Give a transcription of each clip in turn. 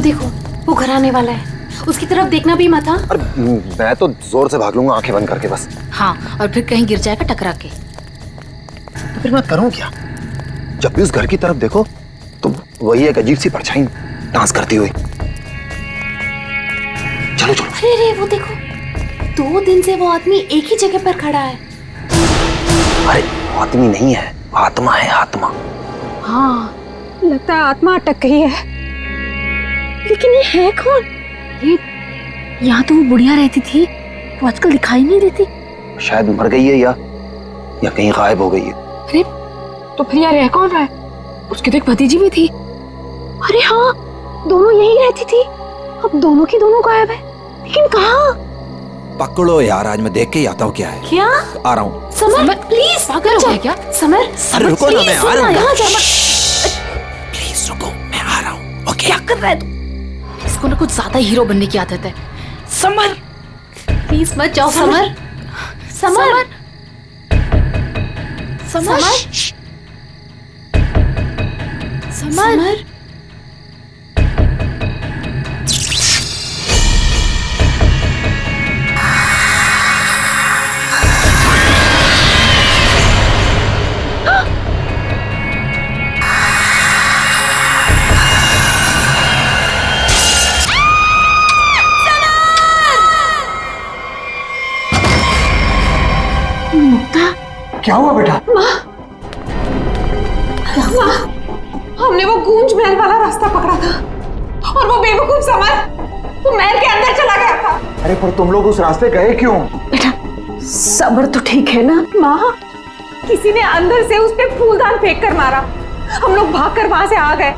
देखो, वो घर आने वाला है। उसकी तरफ देखना भी मत। हाँ, मैं तो जोर से भाग लूंगा आंखें बंद करके बस। हाँ, और फिर कहीं गिर जाएगा टकरा के। तो फिर मैं करूं क्या? जब भी उस घर की तरफ देखो तो वही एक अजीब सी परछाई डांस करती हुई। चलो चलो। अरे वो देखो, 2 दिन से वो आदमी एक ही जगह पर खड़ा है। अरे आदमी नहीं है, आत्मा है, आत्मा। हाँ, लगता है आत्मा अटक गई है। लेकिन ये है कौन? ये यहाँ तो वो बुढ़िया रहती थी, वो आजकल दिखाई नहीं देती। शायद मर गई है या कहीं गायब हो गई है। अरे तो फिर यार, कौन रहा है? उसकी तो एक भतीजी भी थी। अरे हाँ, दोनों यही रहती थी। अब दोनों की दोनों गायब है, लेकिन कहाँ? पकड़ो यार, आज मैं देख के ही आता हूँ क्या है। क्या? आ रहा हूँ। समर प्लीज, पागल हो गया क्या? समर, अरे रुको ना, मैं आ रहा हूँ। यहाँ जा मत। प्लीज रुको, मैं आ रहा हूँ। ओके। क्या कर रहा है तू? इसको ना कुछ ज्यादा हीरो बनने की आदत है। समर प्लीज मत जाओ। Summer, summer, summer, summer. क्या हुआ बेटा? हमने वो गूंज महल वाला रास्ता पकड़ा था और वो बेवकूफ समर वो महल के अंदर चला गया था। अरे पर तुम लोग उस रास्ते गए क्यों? बेटा सबर तो ठीक है ना? माँ, किसी ने अंदर से उस पे फूलदान फेंक कर मारा। हम लोग भागकर वहां से आ गए।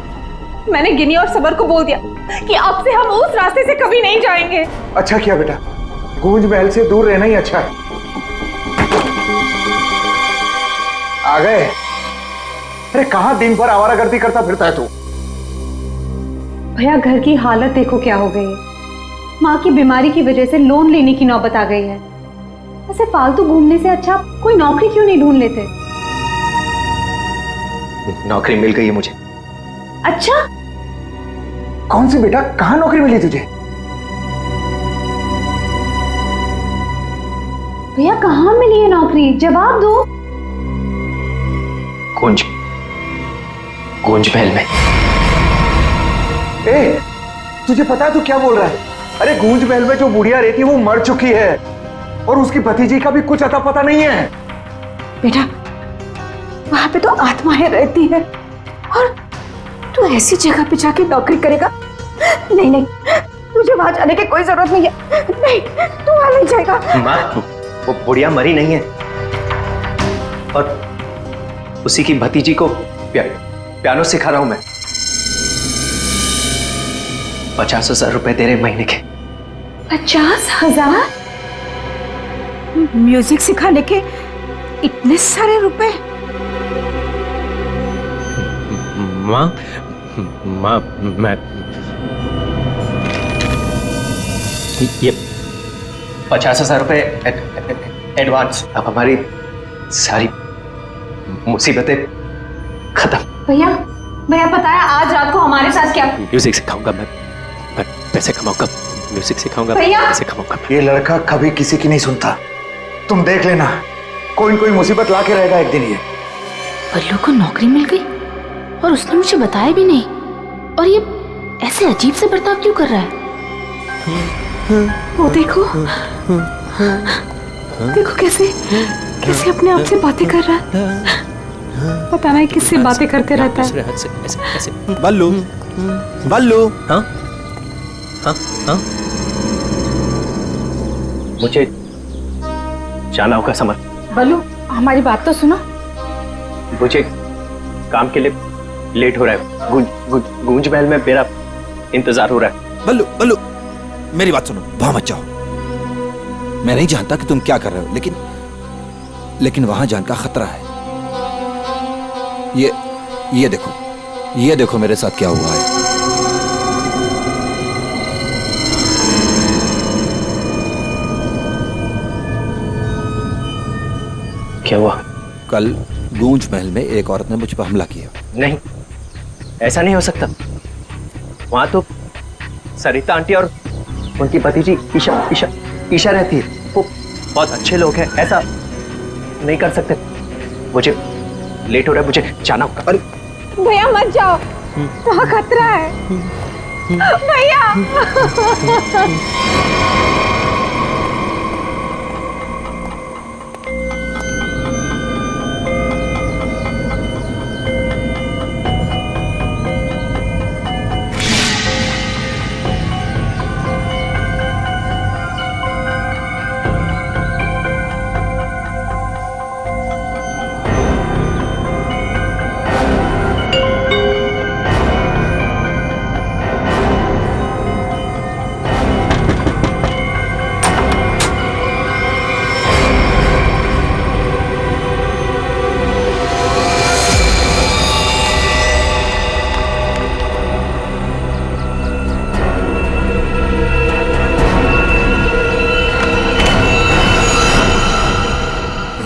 मैंने गिनी और सबर को बोल दिया कि अब से हम उस रास्ते से कभी नहीं जाएंगे। अच्छा किया बेटा, गूंज महल से दूर रहना ही अच्छा है। आ गए? अरे कहाँ दिन भर आवारागर्दी करता फिरता है तू? भैया घर की हालत देखो क्या हो गई है। माँ की बीमारी की वजह से लोन लेने की नौबत आ गई है। ऐसे फालतू घूमने से अच्छा कोई नौकरी क्यों नहीं ढूंढ लेते? नौकरी मिल गई है मुझे। अच्छा? कौन सी बेटा, कहाँ नौकरी मिली तुझे? भैया कहाँ मिली है नौकरी? जवाब दो। गूंज महल में। ए, तुझे पता है तू क्या बोल रहा है? अरे गूंज महल में जो बुढ़िया रहती है वो मर चुकी है और उसकी भतीजी का भी कुछ अता पता नहीं है। बेटा वहां पे तो आत्माएं रहती है और तू ऐसी जगह पे जाके नौकरी करेगा? नहीं नहीं, तुझे वहां जाने की कोई जरूरत नहीं है। नहीं, तू वहां नहीं जाएगा। माँ, वो बुढ़िया मरी नहीं है और उसी की भतीजी को पियानो सिखा रहा हूं मैं। 50,000 रुपए दे रहे महीने के। 50,000? म्यूजिक सिखाने के इतने सारे रुपए? माँ, मैं ये 50,000 रुपए एडवांस। अब हमारी सारी मुसीबतें खत्म। भैया पता है आज रात को हमारे साथ क्या? म्यूजिक सिखाऊंगा मैं पैसे कमाऊंगा। म्यूजिक सिखाऊंगा, पैसे कमाऊंगा। ये लड़का कभी किसी की नहीं सुनता, तुम देख लेना, कोई न कोई मुसीबत ला के रहेगा एक दिन ये। बल्लू को नौकरी मिल गई और उसने मुझे बताया भी नहीं। और ये ऐसे अजीब से बर्ताव क्यों कर रहा है? वो देखो देखो कैसे अपने आप से बातें कर रहा है। पता नहीं किससे बातें करते रहता है। ऐसे। बल्लू, बल्लू। हाँ हाँ हाँ, मुझे जाना होगा समर। बल्लू हमारी बात तो सुनो। मुझे काम के लिए लेट हो रहा है। गूंज महल में मेरा इंतजार हो रहा है। बल्लू, बल्लू मेरी बात सुनो, वहां मत जाओ। मैं नहीं जानता कि तुम क्या कर रहे हो, लेकिन वहां जान का खतरा है। ये देखो मेरे साथ क्या हुआ है। क्या हुआ? कल गूंज महल में एक औरत ने मुझ पर हमला किया। नहीं, ऐसा नहीं हो सकता। वहां तो सरिता आंटी और उनकी भतीजी ईशा रहती है। वो बहुत अच्छे लोग हैं, ऐसा नहीं कर सकते। मुझे लेट हो रहा है, मुझे जाना होगा। अरे भैया मत जाओ, वहाँ खतरा है भैया।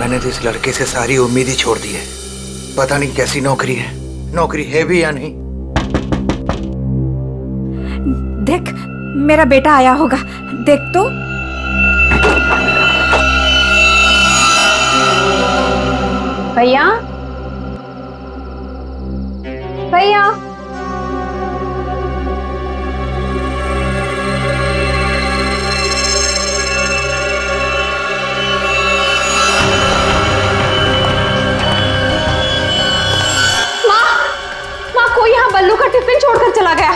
मैंने तो इस लड़के से सारी उम्मीद ही छोड़ दी है। पता नहीं कैसी नौकरी है भी या नहीं। देख, मेरा बेटा आया होगा, देख तो। भैया भैया कोई यहाँ बल्लू का टिफिन छोड़कर चला गया।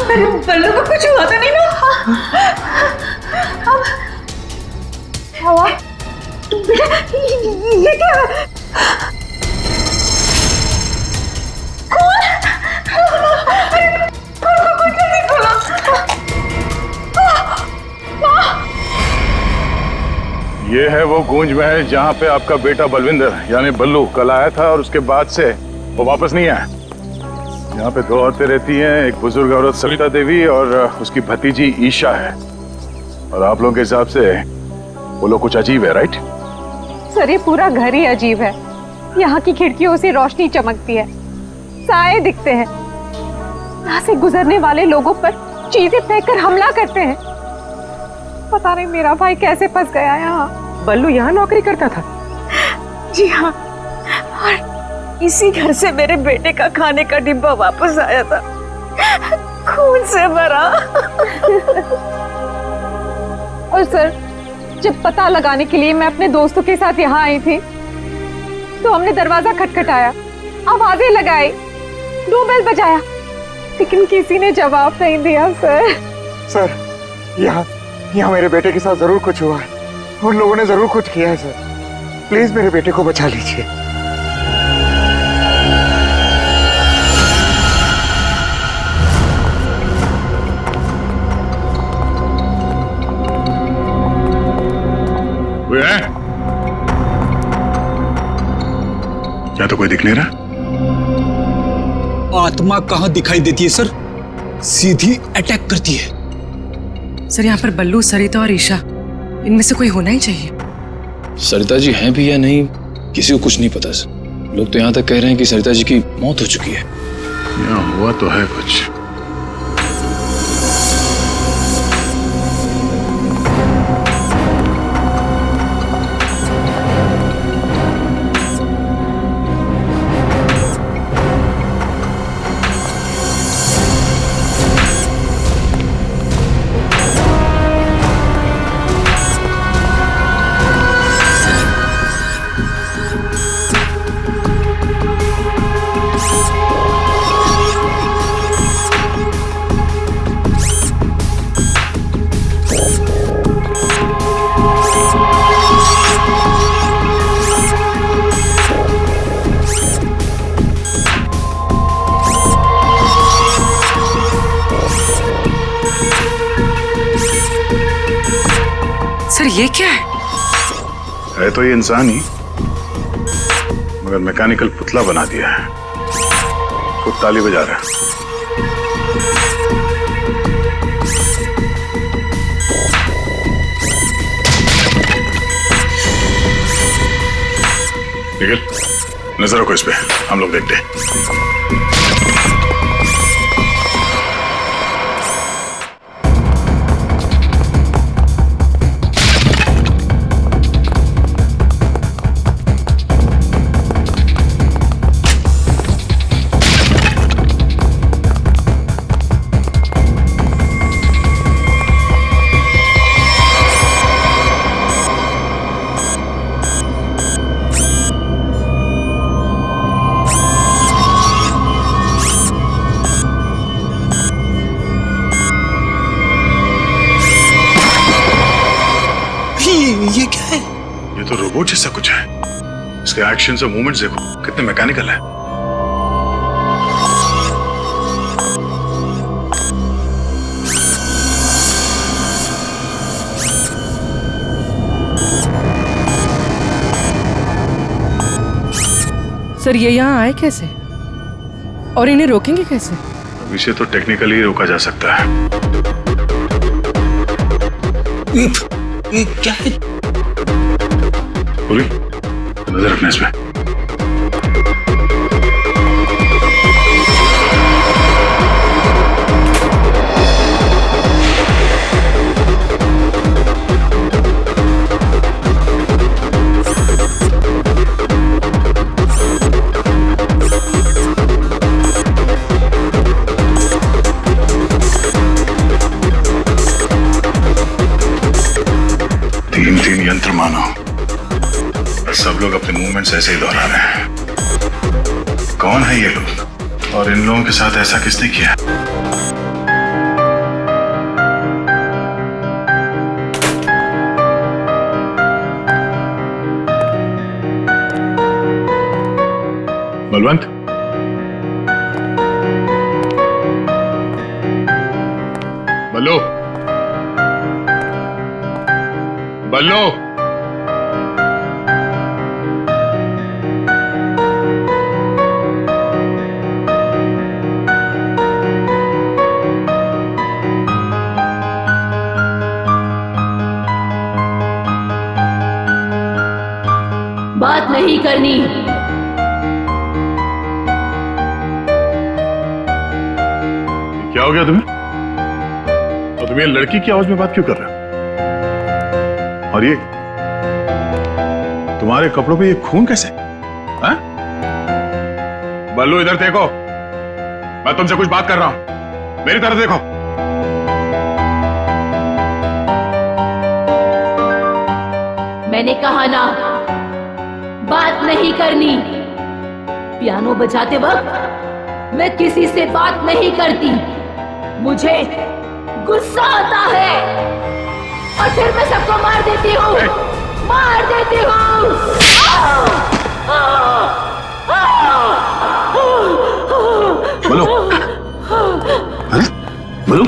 मेरे बल्लू को कुछ हुआ तो नहीं ना? अब क्या हुआ? बेटा ये क्या? कौन? अरे कौन जल्दी खोलो। ये है वो गूंज महल जहाँ पे आपका बेटा बलविंदर यानी बल्लू कल आया था और उसके बाद से वो वापस नहीं आया। यहाँ पे दो औरतें रहती हैं, एक बुजुर्ग औरत सरिता देवी और उसकी भतीजी ईशा है। और आप लोगों के हिसाब से वो लोग कुछ अजीब है, राइट? सर ये पूरा घर ही अजीब है। यहाँ की खिड़कियों से रोशनी चमकती है, साए दिखते हैं, यहाँ से गुजरने वाले लोगों पर चीजें फेंककर हमला करते हैं। पता नहीं मेरा भाई कैसे फंस गया यहाँ। बल्लू यहाँ नौकरी करता था? जी हाँ, और इसी घर से मेरे बेटे का खाने का डिब्बा वापस आया था, खून से भरा। और सर जब पता लगाने के लिए मैं अपने दोस्तों के साथ यहाँ आई थी तो हमने दरवाजा खटखटाया, आवाजें लगाई, डोरबेल बजाया, लेकिन किसी ने जवाब नहीं दिया। सर यहाँ मेरे बेटे के साथ जरूर कुछ हुआ है। उन लोगों ने जरूर कुछ किया है सर। प्लीज मेरे बेटे को बचा लीजिए। क्या तो कोई दिख नहीं रहा? आत्मा कहाँ दिखाई देती है सर, सीधी अटैक करती है। सर यहाँ पर बल्लू, सरिता और ईशा, इनमें से कोई होना ही चाहिए। सरिता जी हैं भी या नहीं किसी को कुछ नहीं पता सर। लोग तो यहाँ तक कह रहे हैं कि सरिता जी की मौत हो चुकी है। यहाँ हुआ तो है कुछ। सर ये क्या है तो ये इंसान ही, मगर मैकेनिकल पुतला बना दिया है। खुद ताली बजा रहा है। निखिल, नजर रखो इस पे, हम लोग देखते हैं। रोबोट जैसा कुछ है। इसके एक्शंस और मूवमेंट्स देखो कितने मैकेनिकल है। सर ये यहाँ आए कैसे और इन्हें रोकेंगे कैसे? अब इसे तो टेक्निकली रोका जा सकता है। ये क्या है? बोली नजर रखना इस पे। तीन यंत्र मानो, सब लोग अपने मूवमेंट्स ऐसे ही दोहरा रहे हैं। कौन है ये लोग और इन लोगों के साथ ऐसा किसने किया? बलवंत, बल्लू, बल्लू, बात नहीं करनी। क्या हो गया तुम्हें? और तुम ये लड़की की आवाज में बात क्यों कर रहे हो? और ये तुम्हारे कपड़ों पे ये खून कैसे? हाँ? बल्लू इधर देखो, मैं तुमसे कुछ बात कर रहा हूं, मेरी तरफ देखो। मैंने कहा ना, बात नहीं करनी। पियानो बजाते वक्त मैं किसी से बात नहीं करती, मुझे गुस्सा आता है और फिर मैं सबको मार देती हूँ, मार देती हूँ। बोलो, बोलो।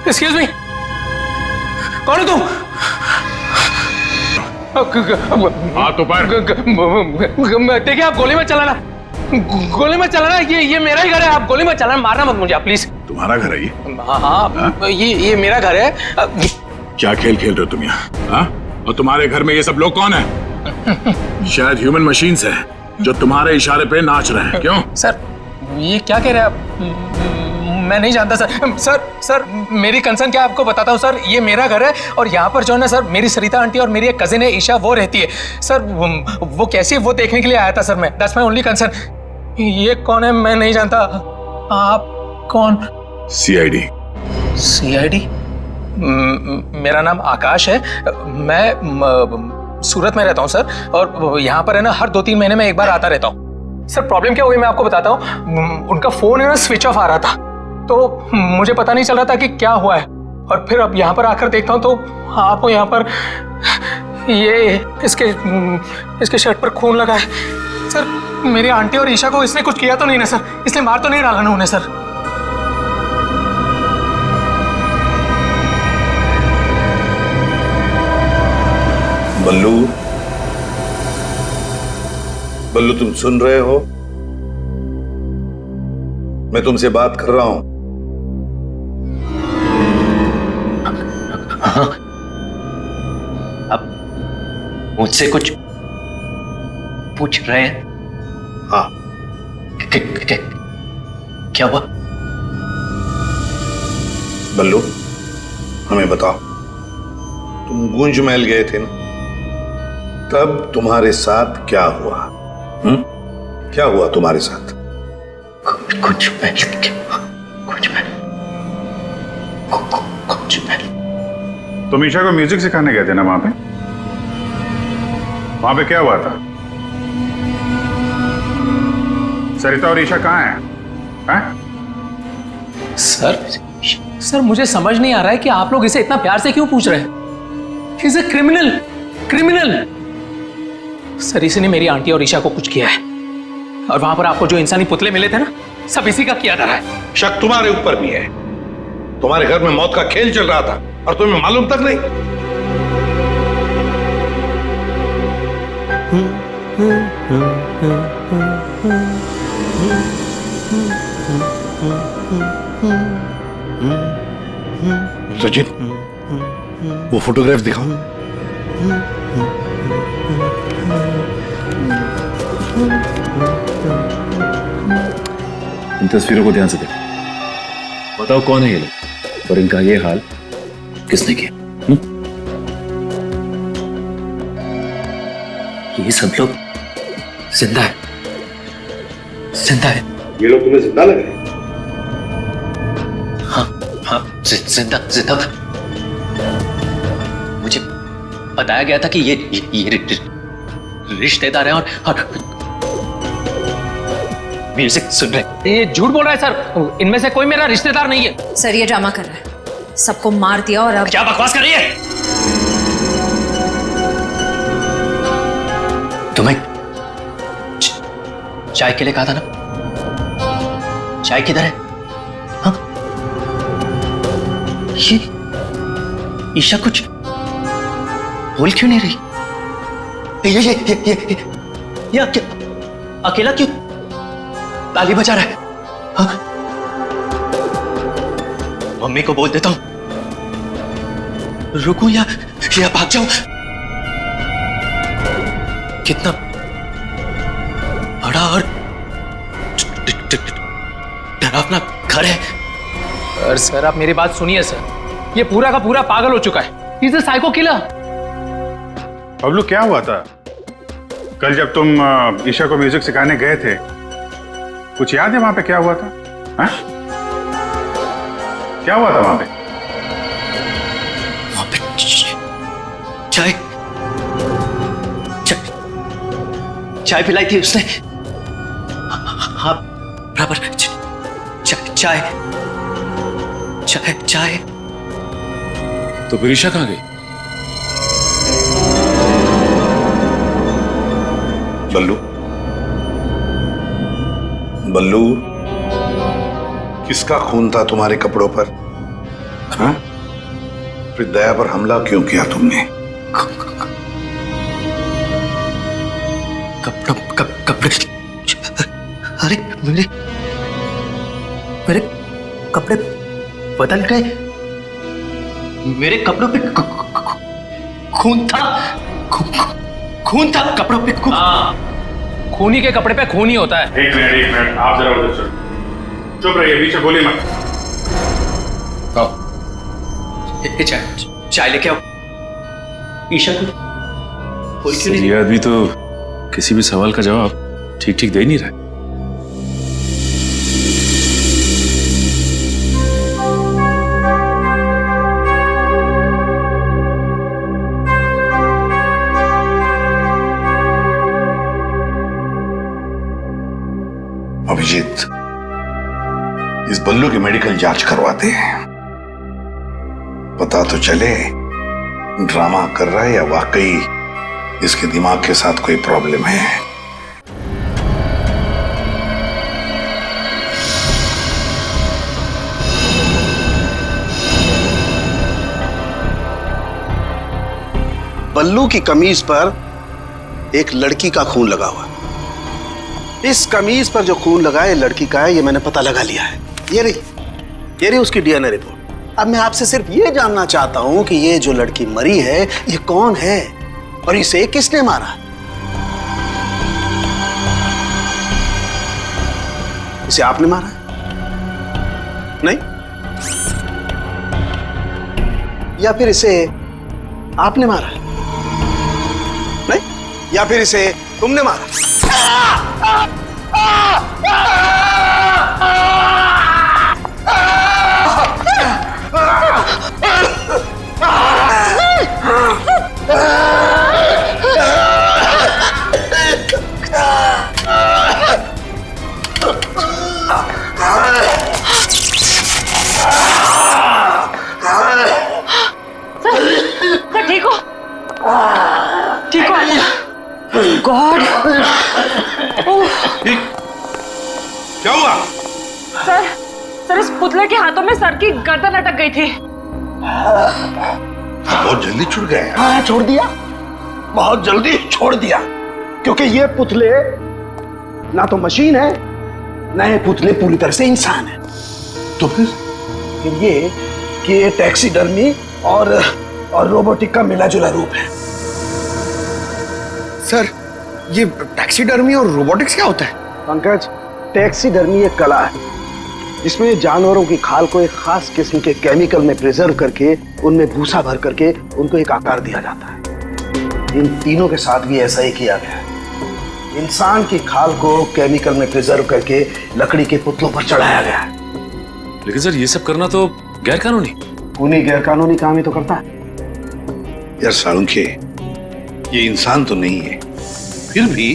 एक्सक्यूज मी, कौन हो तुम? हाथ ऊपर। देखिए आप गोली मत चलाना, गोली मत चलाना। ये मेरा ही घर है, आप गोली मत चलाना, मारना मत मुझे आप प्लीज। तुम्हारा घर है ये? हाँ, ये मेरा घर है। क्या खेल खेल रहे हो तुम यहाँ? हाँ? और तुम्हारे घर में ये सब लोग कौन है? शायद ह्यूमन मशीन्स है जो तुम्हारे इशारे पे नाच रहे हैं। क्यों? सर ये क्या कह रहे हैं आप? मैं नहीं जानता सर मेरी कंसर्न क्या आपको बताता हूँ सर। ये मेरा घर है और यहाँ पर जो है ना सर, मेरी सरिता आंटी और मेरी एक कजिन है ईशा, वो रहती है सर। वो कैसी है वो देखने के लिए आया था सर मैं। That's my only concern. ये कौन है मैं नहीं जानता। आप कौन? सीआईडी। सीआईडी? मेरा नाम आकाश है, मैं सूरत में रहता हूँ सर, और यहाँ पर है ना हर 2-3 महीने में एक बार आता रहता हूँ। सर प्रॉब्लम क्या हुई मैं आपको बताता हूँ। उनका फोन है ना स्विच ऑफ आ रहा था, तो मुझे पता नहीं चल रहा था कि क्या हुआ है, और फिर अब यहाँ पर आकर देखता हूँ तो आपको यहाँ पर ये इसके शर्ट पर खून लगा है। सर मेरी आंटी और ईशा को इसने कुछ किया तो नहीं ना सर? इसने मार तो नहीं डाला ना उन्हें सर? बल्लू, बल्लू तुम सुन रहे हो? मैं तुमसे बात कर रहा हूं। हाँ, अब मुझसे कुछ पूछ रहे हैं? हाँ। क्या हुआ? बल्लू हमें बताओ, तुम गुंज महल गए थे ना, तब तुम्हारे साथ क्या हुआ? क्या हुआ तुम्हारे साथ? कुछ महल। तुम ईशा को म्यूजिक सिखाने गए थे ना वहां पे क्या हुआ था? सरिता और ईशा कहाँ हैं? सर सर मुझे समझ नहीं आ रहा है कि आप लोग इसे इतना प्यार से क्यों पूछ रहे हैं। He's a criminal, criminal। Sir इसी ने मेरी आंटी और ईशा को कुछ किया है, और वहां पर आपको जो इंसानी पुतले मिले थे ना, सब इसी का किया जा रहा है। शक तुम्हारे ऊपर भी है। तुम्हारे घर में मौत का खेल चल रहा था और तुम्हें मालूम तक नहीं। सचिन, वो फोटोग्राफ दिखाओ। इन तस्वीरों को ध्यान से देखो, बताओ कौन है ये लोग और इनका ये हाल किसने किया? ये सब लोग जिंदा है, जिंदा है। ये लोग तुम्हें जिंदा लग रहे हैं? हाँ, जिंदा जिंदा। मुझे बताया गया था कि ये रिश्तेदार हैं और म्यूजिक सुन रहे। ये झूठ बोल रहा है सर, इनमें से कोई मेरा रिश्तेदार नहीं है। सर ये ड्रामा कर रहा है, सबको मार दिया और अब क्या बकवास कर रही है? तुम्हें चाय के लिए कहा था ना, चाय किधर है? हाँ? ये ईशा कुछ बोल क्यों नहीं रही? ये अकेला क्यों ताली बजा रहा है? हाँ? मम्मी को बोल देता हूं, रुकूं या भाग जाऊं? कितना बड़ा और डरावना घर है। सर आप मेरी बात सुनिए सर, ये पूरा का पूरा पागल हो चुका है। He's a psycho killer। Bablu क्या हुआ था कल जब तुम ईशा को म्यूजिक सिखाने गए थे? कुछ याद है वहां पे क्या हुआ था? हा? क्या हुआ था वहां पे? वहां पे चाय चाय पिलाई थी उसने। हाँ बराबर। चाय चाय चाय। तो फिर ईशा कहाँ गई? बल्लू, बल्लू, किसका खून था तुम्हारे कपड़ों पर? हाँ? फिर दया पर हमला क्यों किया तुमने? कपड़े अरे मेरे कपड़े बदल गए। मेरे कपड़ों पे खून था, खून था कपड़ों पे। हाँ, खूनी के कपड़े पे खून ही होता है। एक मिनट, आप जरा उधर चलो। चुप रहिए, बीच में बोलिए मत। चाय लेके आओ। ईशा को ये आदमी तो किसी भी सवाल का जवाब ठीक ठीक दे नहीं रहा। अभिजीत, इस बल्लू की मेडिकल जांच करवाते हैं, पता तो चले ड्रामा कर रहा है या वाकई इसके दिमाग के साथ कोई प्रॉब्लम है। बल्लू की कमीज पर एक लड़की का खून लगा हुआ है। इस कमीज पर जो खून लगा है लड़की का है, ये मैंने पता लगा लिया है। ये रही उसकी डीएनए रिपोर्ट। अब मैं आपसे सिर्फ ये जानना चाहता हूं कि ये जो लड़की मरी है ये कौन है और इसे किसने मारा? इसे आपने मारा है? नहीं? या फिर इसे आपने मारा है? नहीं? या फिर इसे तुमने मारा? गॉड। क्या हुआ? सर इस पुतले के हाथों में सर की गर्दन अटक गई थी। बहुत जल्दी छूट गए। हाँ, छोड़ दिया, बहुत जल्दी छोड़ दिया, क्योंकि ये पुतले ना तो मशीन है, ना ये पुतले पूरी तरह से इंसान है। तो फिर ये कि ये टैक्सीडर्मी और रोबोटिक का मिला जुला रूप है। सर, ये टैक्सीडर्मी और रोबोटिक्स क्या होता है? पंकज, टैक्सीडर्मी एक कला है जिसमें जानवरों की खाल को एक खास किस्म के केमिकल में प्रिजर्व करके उनमें भूसा भर करके उनको एक आकार दिया जाता है। इन तीनों के साथ भी ऐसा ही किया गया है। इंसान की खाल को केमिकल में प्रिजर्व करके लकड़ी के पुतलों पर चढ़ाया गया है। लेकिन सर ये सब करना तो गैर कानूनी। उन्हीं गैर कानूनी काम ही तो करता है। यार सालुंखे, ये इंसान तो नहीं है, फिर भी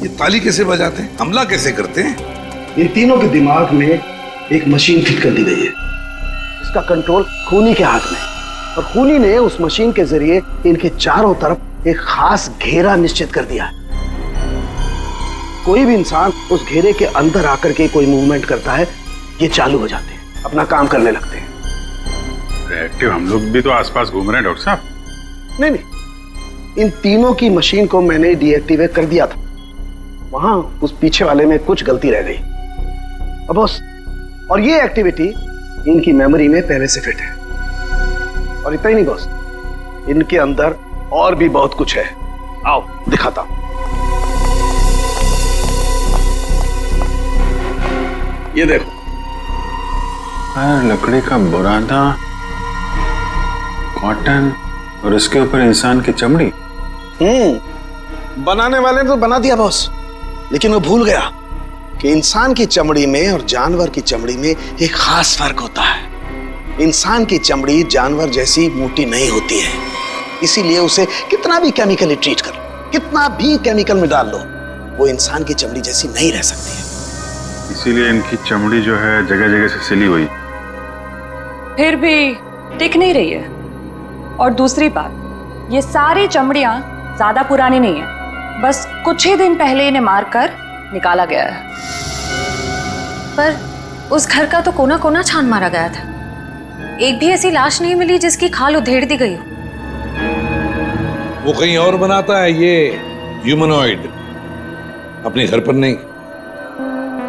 ये ताली कैसे बजाते हैं, हमला कैसे करते हैं? इन तीनों के दिमाग में एक मशीन फिट कर दी गई है। इसका कंट्रोल खूनी के हाथ में है और खूनी ने उस मशीन के जरिए इनके चारों तरफ एक खास घेरा निश्चित कर दिया है। कोई भी इंसान उस घेरे के अंदर आकर के कोई मूवमेंट करता है, ये चालू हो जाते हैं, अपना काम करने लगते हैं। एक्टिव हम लोग भी तो आसपास घूम रहे हैं डॉक्टर साहब। नहीं, इन तीनों की मशीन को मैंने डीएक्टिवेट कर दिया था। वहां उस पीछे वाले में कुछ गलती रह गई। अब बॉस, और ये एक्टिविटी इनकी मेमोरी में पहले से फिट है। और इतना ही नहीं बॉस, इनके अंदर और भी बहुत कुछ है। आओ दिखाता हूं। ये देखो, लकड़ी का बुरादा, कॉटन और उसके ऊपर इंसान की चमड़ी। बनाने वाले ने तो बना दिया बॉस, लेकिन वो भूल गया कि इंसान की चमड़ी में और जानवर की चमड़ी में एक खास फर्क होता है। इंसान की चमड़ी जानवर जैसी मोटी नहीं होती है, इसीलिए उसे कितना भी केमिकली ट्रीट कर लो, कितना भी केमिकल में डाल लो, वो इंसान की चमड़ी जैसी नहीं रह सकती है। इसीलिए इनकी चमड़ी जो है जगह जगह से सिली हुई। फिर भी टिक नहीं रही है। और दूसरी बात, ये सारी चमड़ियां ज्यादा पुरानी नहीं है, बस कुछ ही दिन पहले इन्हें मारकर निकाला गया है। पर उस घर का तो कोना कोना छान मारा गया था, एक भी ऐसी लाश नहीं मिली जिसकी खाल उधेड़ दी गई हो। वो कहीं और बनाता है ये ह्यूमनॉइड, अपने घर पर नहीं।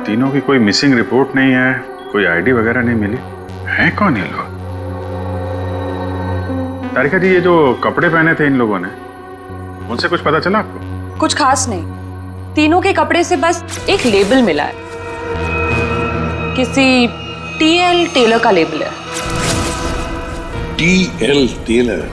तीनों की कोई मिसिंग रिपोर्ट नहीं है, कोई आईडी वगैरह नहीं मिली। है कौन ये लोग? तारिका जी, ये जो कपड़े पहने थे इन लोगों ने, उनसे कुछ पता चला आपको? कुछ खास नहीं, तीनों के कपड़े से बस एक लेबल मिला है, किसी टीएल टेलर का लेबल है। TL tailor?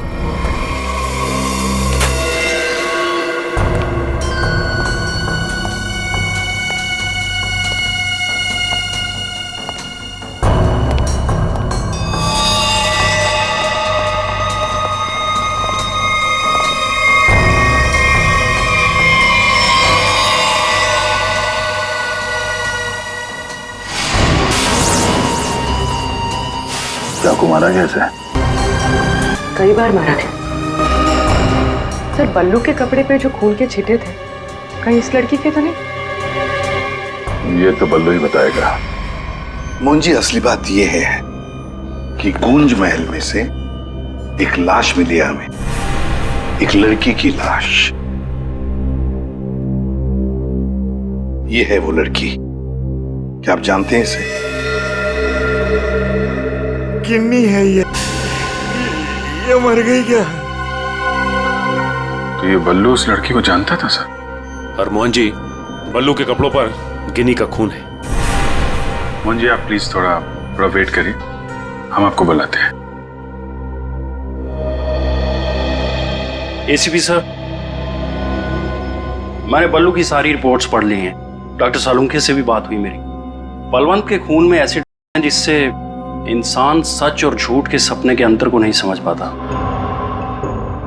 चाकू मारा कैसे? कई बार मारा था सर। बल्लू के कपड़े पे जो खून के छींटे थे, कहीं इस लड़की के तो नहीं? ये तो बल्लू ही बताएगा। मुंजी, असली बात ये है कि गूंज महल में से एक लाश मिली है हमें, एक लड़की की लाश। ये है वो लड़की। क्या आप जानते हैं इसे? किन्नी है ये मर गई क्या? तो ये बल्लू उस लड़की को जानता था सर? और मोहन जी, बल्लू के कपड़ों पर गिनी का खून है। मोहन जी, आप प्लीज थोड़ा वेट करिए, हम आपको बुलाते हैं। एसीपी सर, मैंने बल्लू की सारी रिपोर्ट्स पढ़ ली हैं। डॉक्टर सालुंखे से भी बात हुई मेरी। बलवंत के खून में एसिड है जिससे इंसान सच और झूठ के सपने के अंतर को नहीं समझ पाता।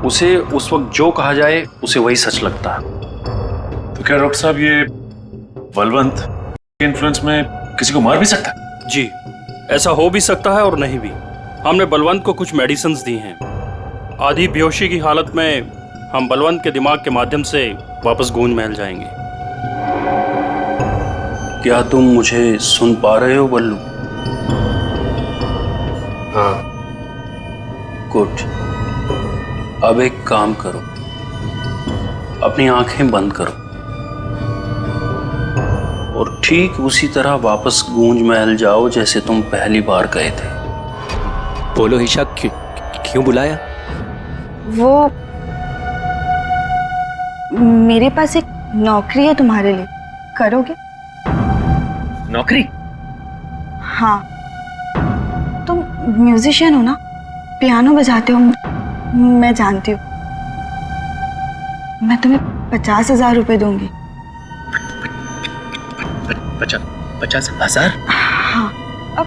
उसे उस वक्त जो कहा जाए उसे वही सच लगता है। तो क्या डॉक्टर साहब, ये बलवंत के इन्फ्लुएंस में किसी को मार भी सकता है? जी, ऐसा हो भी सकता है और नहीं भी। हमने बलवंत को कुछ मेडिसिन्स दी हैं। आधी बेहोशी की हालत में हम बलवंत के दिमाग के माध्यम से वापस गूंज महल जाएंगे। क्या तुम मुझे सुन पा रहे हो बल्लू? हाँ। गुड। अब एक काम करो, अपनी आंखें बंद करो और ठीक उसी तरह वापस गूंज महल जाओ जैसे तुम पहली बार गए थे। बोलो ईशा, क्यों बुलाया? वो मेरे पास एक नौकरी है तुम्हारे लिए, करोगे? नौकरी? हाँ, तुम म्यूजिशियन हो ना, पियानो बजाते हो, मैं जानती हूँ। मैं तुम्हें 50,000 रुपए दूंगी। 50,000? हाँ, अब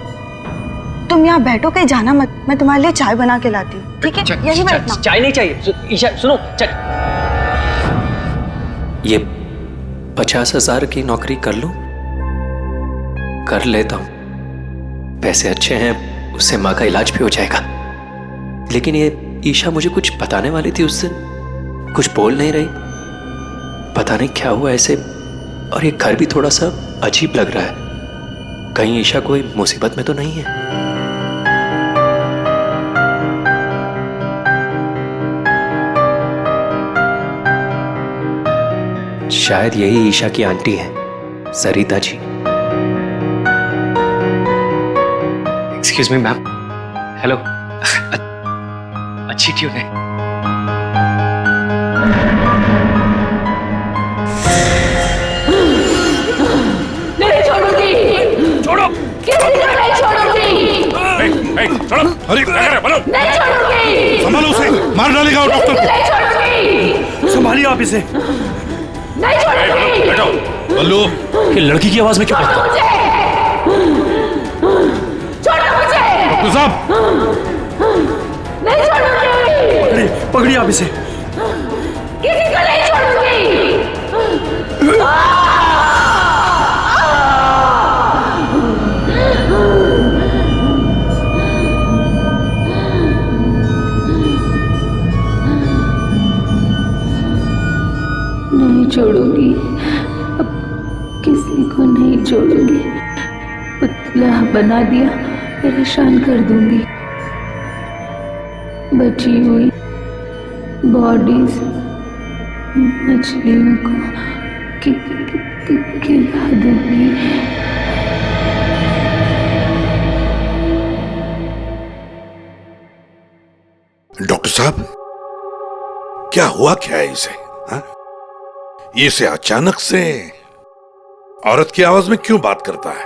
तुम यहाँ बैठो, कहीं जाना मत, मैं तुम्हारे लिए चाय बना के लाती हूँ, ठीक है? यही बैठना। चाय नहीं चाहिए ईशा, सुनो। ये 50,000 की नौकरी कर लूं? कर लेता हूं, पैसे अच्छे हैं, उससे माँ का इलाज भी हो जाएगा। लेकिन ये ईशा मुझे कुछ बताने वाली थी उस दिन, कुछ बोल नहीं रही, पता नहीं क्या हुआ ऐसे। और ये घर भी थोड़ा सा अजीब लग रहा है, कहीं ईशा कोई मुसीबत में तो नहीं है? शायद यही ईशा की आंटी है, Sarita ji. Excuse me ma'am. Hello. अच्छी ट्यून है। नहीं छोड़ूंगी। छोड़ो। किसी को नहीं छोड़ूंगी। छोड़ो। अरे क्या कर रहे हो? बोलो। नहीं छोड़ूंगी। संभालो उसे, मार डालेगा डॉक्टर को। नहीं छोड़ूंगी। संभालिए आप इसे। नहीं छोड़ूंगी। बैठो। बल्लू, ये लड़की की आवाज में क्यों छोड़ो मुझे। छोड़ो मुझे। डॉक्टर साहब, नहीं छोड़ूंगी। पकड़िए आप इसे। किसी को नहीं छोड़ूंगी। नहीं छोड़ूंगी, अब किसी को नहीं छोड़ूंगी। पुतला बना दिया, परेशान कर दूंगी। बची हुई बॉडीज मछलियों को खिला दूंगी। डॉक्टर साहब, क्या हुआ क्या है इसे? हाँ? ये से अचानक से औरत की आवाज में क्यों बात करता है?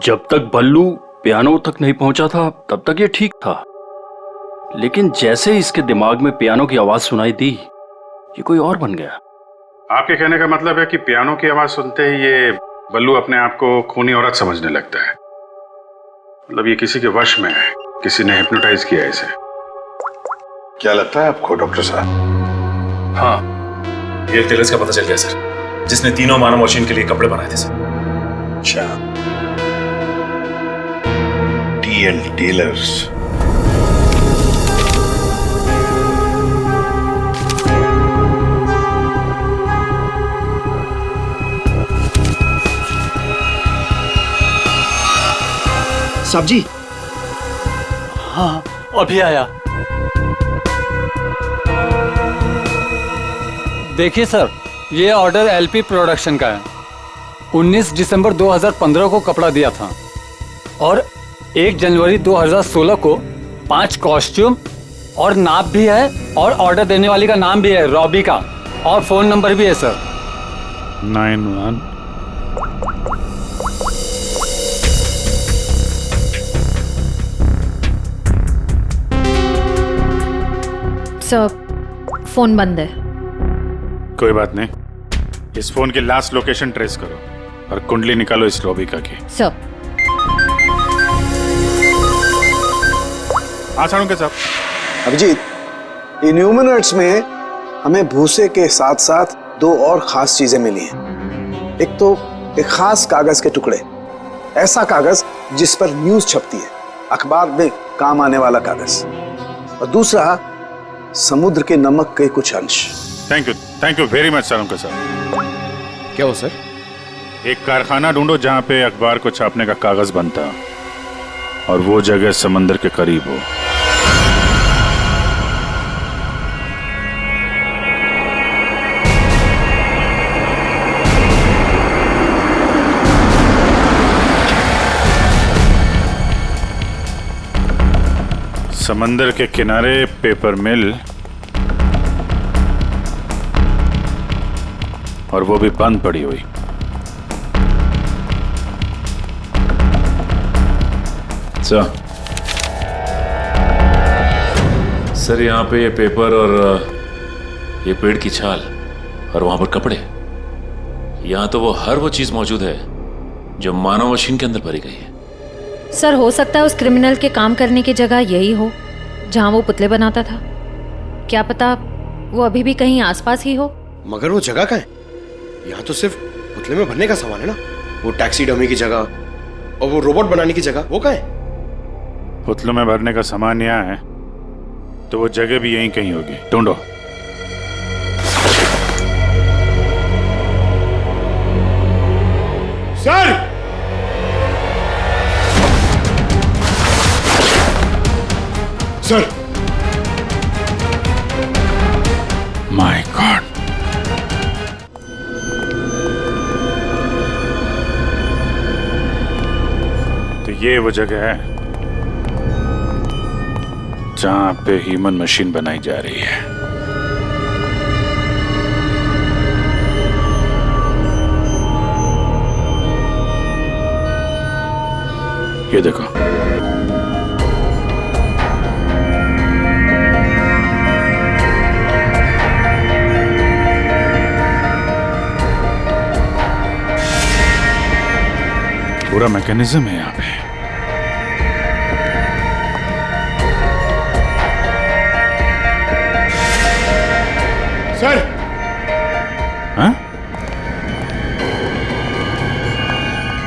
जब तक बल्लू पियानो तक नहीं पहुंचा था तब तक ये ठीक था, लेकिन जैसे ही इसके दिमाग में पियानो की आवाज सुनाई दी, ये कोई और बन गया। आपके कहने का मतलब है कि पियानो की आवाज सुनते ही ये बल्लू अपने आप को खूनी औरत समझने लगता है। मतलब ये किसी के वश में है, किसी ने हिप्नोटाइज किया है इसे। क्या लगता है आपको डॉक्टर साहब? हाँ, ये टेलर्स का पता चल गया सर, जिसने तीनों मानव मशीन के लिए कपड़े बनाए थे सर। अच्छा, टीएल टेलर्स। सब्जी? हाँ, अभी आया। देखिए सर, ये ऑर्डर एलपी प्रोडक्शन का है। 19 दिसंबर 2015 को कपड़ा दिया था और 1 जनवरी 2016 को 5 कॉस्ट्यूम और नाप भी है, और ऑर्डर देने वाली का नाम भी है, रॉबी का, और फोन नंबर भी है सर। 91 सर, फोन बंद है। कोई बात नहीं, इस फोन की लास्ट लोकेशन ट्रेस करो और कुंडली निकालो इस रॉबिका की। सर। हाँ साड़ू के साहब। अभिजीत, इन ह्यूमनॉइड्स में हमें भूसे के साथ साथ 2 और खास चीजें मिली हैं। एक तो एक खास कागज के टुकड़े, ऐसा कागज जिस पर न्यूज छपती है, अखबार में काम आने वाला कागज, और दूसरा समुद्र के नमक के कुछ अंश। Thank you very much sir. क्या हो सर? एक कारखाना ढूंढो जहां पे अखबार को छापने का कागज बनता और वो जगह समंदर के करीब हो। समंदर के किनारे पेपर मिल, और वो भी बंद पड़ी हुई। सर यहाँ पे ये पेपर और ये पेड़ की छाल और वहां पर कपड़े, यहाँ तो वो हर वो चीज मौजूद है जो मानव मशीन के अंदर भरी गई है। सर हो सकता है उस क्रिमिनल के काम करने की जगह यही हो जहां वो पुतले बनाता था। क्या पता वो अभी भी कहीं आसपास ही हो। मगर वो जगह कहाँ है? यहाँ तो सिर्फ पुतले में भरने का सामान है ना। वो टैक्सी डमी की जगह और वो रोबोट बनाने की जगह, वो कहाँ है? पुतलों में भरने का सामान यहाँ है तो वो जगह भी यहीं कहीं होगी। ढूंढो। सर! सर! माय गॉड, तो ये वो जगह है जहां पे ह्यूमन मशीन बनाई जा रही है। ये देखो, पूरा मैकेनिज्म है यहाँ पे। सर! हाँ?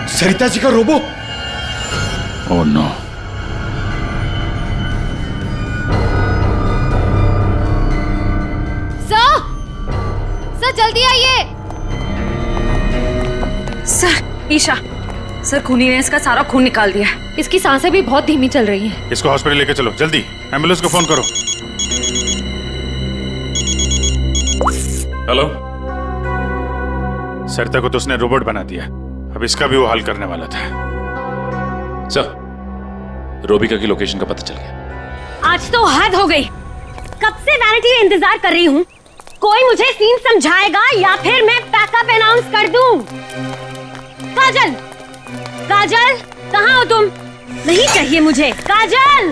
सरिता जी का रोबो। Oh no. सर जल्दी आइए। सर, ईशा, सर खूनी ने इसका सारा खून निकाल दिया। इसकी सांसें भी बहुत धीमी चल रही हैं। इसको हॉस्पिटल लेके चलो जल्दी। एम्बुलेंस को फोन करो। हेलो। सरिता को तो उसने रोबोट बना दिया, अब इसका भी वो हल करने वाला था। सर, रोबिका की लोकेशन का पता चल गया। आज तो हद हो गई। कब से वैनिटी का इंतजार कर रही हूँ। कोई मुझे सीन समझाएगा या फिर मैं पैकअप अनाउंस कर दूं। काजल, काजल, कहाँ हो तुम? नहीं चाहिए मुझे। काजल!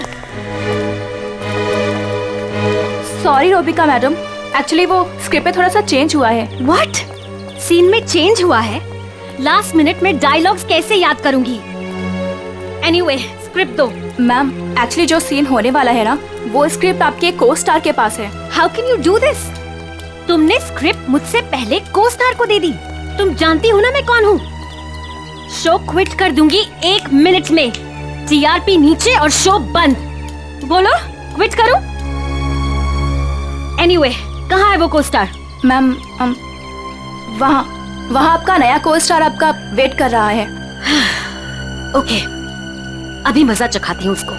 सॉरी रोबिका मैडम, एक्चुअली वो स्क्रिप्ट में थोड़ा सा चेंज हुआ है। व्हाट? सीन में चेंज हुआ है? लास्ट मिनट में डायलॉग्स कैसे याद करूंगी? एनीवे, स्क्रिप्ट दो। मैम, एक्चुअली जो सीन होने वाला है ना, वो स्क्रिप्ट आपके को स्टार के पास है। How can you do this? तुमने स्क्रिप्ट मुझसे पहले को स्टार को दे दी। तुम जानती हो ना मैं कौन हूँ। शो क्विट कर दूंगी 1 मिनट में। टीआरपी नीचे और शो बंद। बोलो, क्विट करूं? एनीवे, कहाँ है वो को स्टार? मैम, वहाँ आपका नया को स्टार आपका वेट कर रहा है। ओके, अभी मजा चखाती हूँ उसको।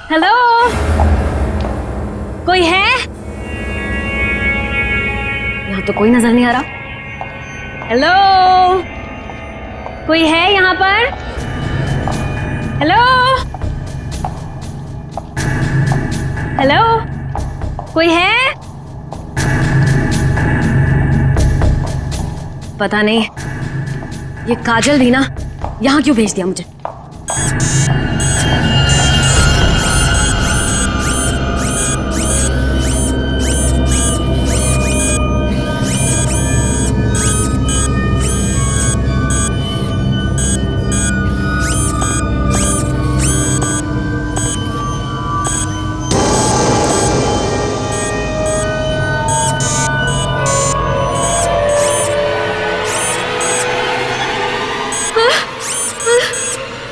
हेलो, कोई है? यहाँ तो कोई नजर नहीं आ रहा। हेलो, कोई है यहाँ पर? हेलो, हेलो, कोई है? पता नहीं ये काजल भी ना यहाँ क्यों भेज दिया मुझे।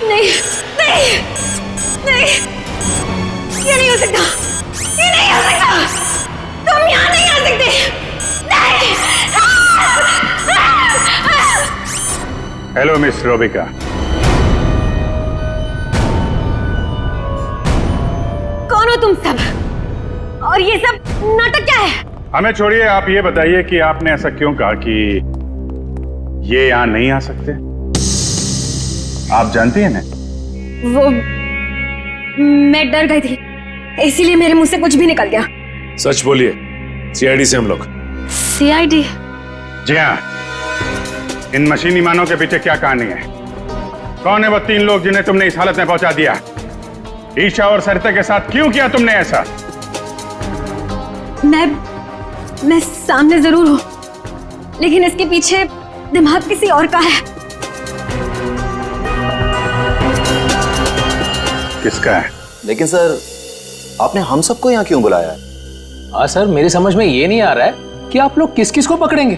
नहीं, हेलो मिस रोबिका। कौन हो तुम सब? और ये सब नाटक क्या है? हमें छोड़िए, आप ये बताइए कि आपने ऐसा क्यों कहा कि ये यहां नहीं आ सकते? आप जानती हैं ना? वो मैं डर गई थी, इसीलिए मेरे मुंह से कुछ भी निकल गया। सच बोलिए, सीआईडी से हम लोग। सीआईडी? जी हाँ। इन मशीनी मानव के पीछे क्या कहानी है? कौन है वो 3 लोग जिन्हें तुमने इस हालत में पहुंचा दिया? ईशा और सरिता के साथ क्यों किया तुमने ऐसा? मैं सामने जरूर हूं, लेकिन इसके पीछे दिमाग किसी और का है। किसका है? लेकिन सर, आपने हम सबको यहाँ क्यों बुलाया है? हाँ सर, मेरी समझ में ये नहीं आ रहा है कि आप लोग किस किस को पकड़ेंगे।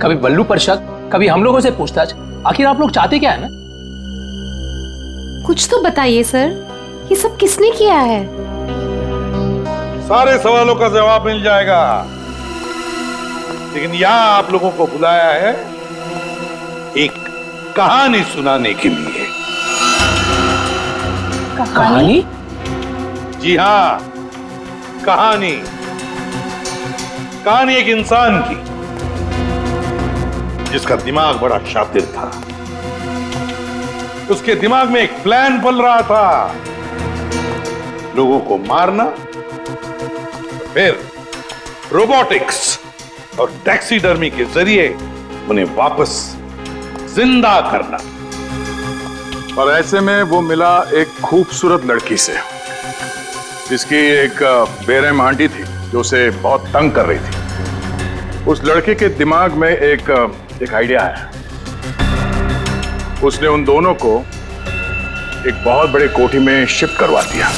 कभी बल्लू पर शक, कभी हम लोगों से पूछताछ। आखिर आप लोग चाहते क्या है ना? कुछ तो बताइए सर, ये सब किसने किया है? सारे सवालों का जवाब मिल जाएगा, लेकिन यहां आप लोगों को बुलाया है एक कहानी सुनाने के लिए। कहानी? जी हाँ, कहानी। कहानी एक इंसान की जिसका दिमाग बड़ा शातिर था। उसके दिमाग में एक प्लान पल रहा था, लोगों को मारना, फिर रोबोटिक्स और टैक्सीडर्मी के जरिए उन्हें वापस जिंदा करना। और ऐसे में वो मिला एक खूबसूरत लड़की से, जिसकी एक बेरहम आंटी थी जो उसे बहुत तंग कर रही थी। उस लड़के के दिमाग में एक आइडिया आया। उसने उन दोनों को एक बहुत बड़े कोठी में शिफ्ट करवा दिया।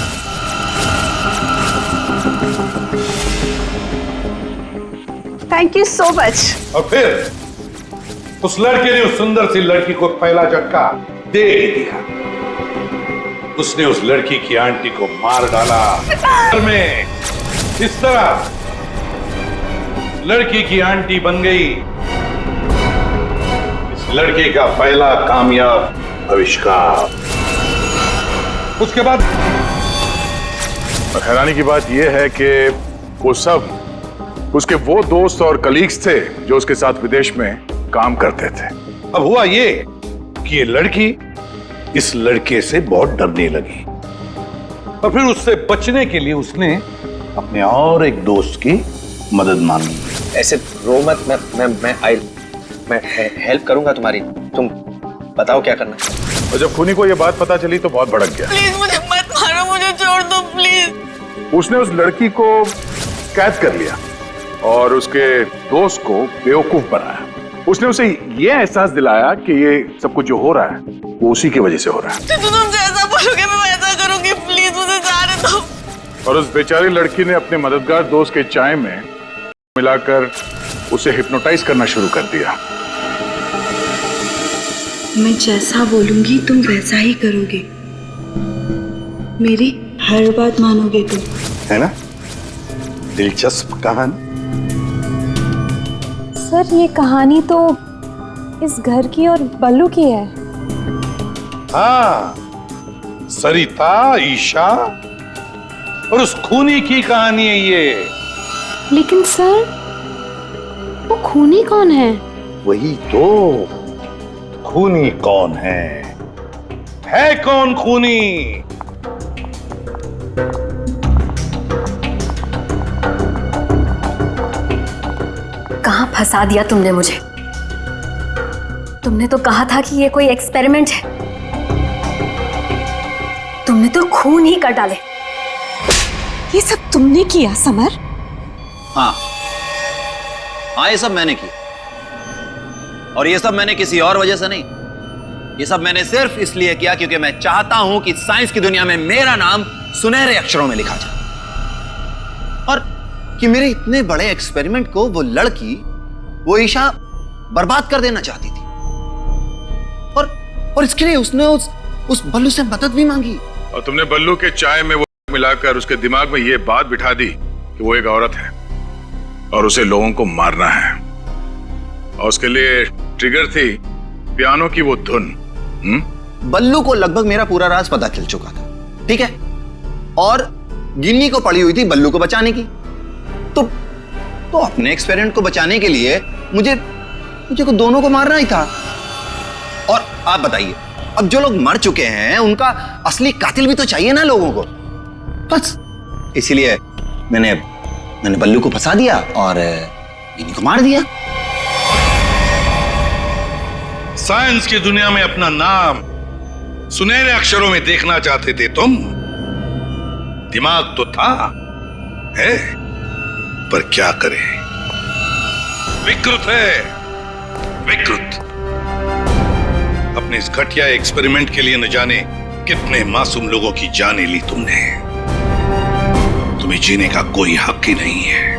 Thank you so much. और फिर उस लड़के ने उस सुंदर सी लड़की को पहला झटका दे दिया। उसने उस लड़की की आंटी को मार डाला। घर में इस तरह लड़की की आंटी बन गई इस लड़के का पहला कामयाब आविष्कार। उसके बाद हैरानी की बात यह है कि वो सब उसके वो दोस्त और कलीग्स थे जो उसके साथ विदेश में काम करते थे। अब हुआ ये कि ये लड़की इस लड़के से बहुत डरने लगी और फिर उससे बचने के लिए उसने अपने और एक दोस्त की मदद मांगी। ऐसे रो मत, मैं हेल्प करूंगा तुम्हारी। तुम बताओ क्या करना है। और जब खूनी को ये बात पता चली तो बहुत भड़क गया। प्लीज मुझे मत मारो, मुझे छोड़ दो प्लीज। उसने उस लड़की को कैद कर लिया और उसके दोस्त को बेवकूफ बनाया। उसने उसे ये एहसास दिलाया कि ये सब कुछ जो हो रहा है वो उसी की वजह से हो रहा है। तो तुम जैसा बोलोगे मैं वैसा करूंगी, प्लीज मुझे जाने दो। और उस बेचारी लड़की ने अपने मददगार दोस्त के चाय में मिलाकर उसे हिप्नोटाइज करना शुरू कर दिया। मैं जैसा बोलूंगी तुम वैसा ही करोगे, मेरी हर बात मानोगे तुम, है ना? दिलचस्प कहानी। सर ये कहानी तो इस घर की और बल्लू की है। हाँ, सरिता, ईशा और उस खूनी की कहानी है ये। लेकिन सर, वो खूनी कौन है? वही तो, खूनी कौन है कौन खूनी? कहां फंसा दिया तुमने मुझे? तुमने तो कहा था कि ये कोई एक्सपेरिमेंट है, तुमने तो खून ही कर डाले। ये सब तुमने किया समर? हाँ, ये सब मैंने किया। और ये सब मैंने किसी और वजह से नहीं, ये सब मैंने सिर्फ इसलिए किया क्योंकि मैं चाहता हूं कि साइंस की दुनिया में मेरा नाम सुनहरे अक्षरों में लिखा जाए और कि मेरे इतने बड़े एक्सपेरिमेंट को वो लड़की, वो ईशा बर्बाद कर देना चाहती थी। और इसके लिए उसने उस बल्लू से मदद भी मांगी। और तुमने बल्लू के चाय में वो मिलाकर उसके दिमाग में ये बात बिठा दी कि वो एक औरत है और उसे लोगों को मारना है। और उसके लिए ट्रिगर थी पियानो की वो धुन। बल्लू को लगभग मेरा पूरा राज पता चल चुका था, ठीक है, और गिन्नी को पड़ी हुई थी बल्लू को बचाने की। तो अपने एक्सपेरिमेंट को बचाने के लिए मुझे को दोनों को मारना ही था। और आप बताइए, अब जो लोग मर चुके हैं उनका असली कातिल भी तो चाहिए ना लोगों को। बस इसीलिए मैंने बल्लू को फंसा दिया और गिन्नी को मार दिया। साइंस की दुनिया में अपना नाम सुनहरे अक्षरों में देखना चाहते थे तुम। दिमाग तो था, है, पर क्या करें, विकृत है, विकृत। अपने इस घटिया एक्सपेरिमेंट के लिए न जाने कितने मासूम लोगों की जानें ली तुमने। तुम्हें जीने का कोई हक ही नहीं है।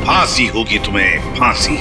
फांसी होगी तुम्हें, फांसी।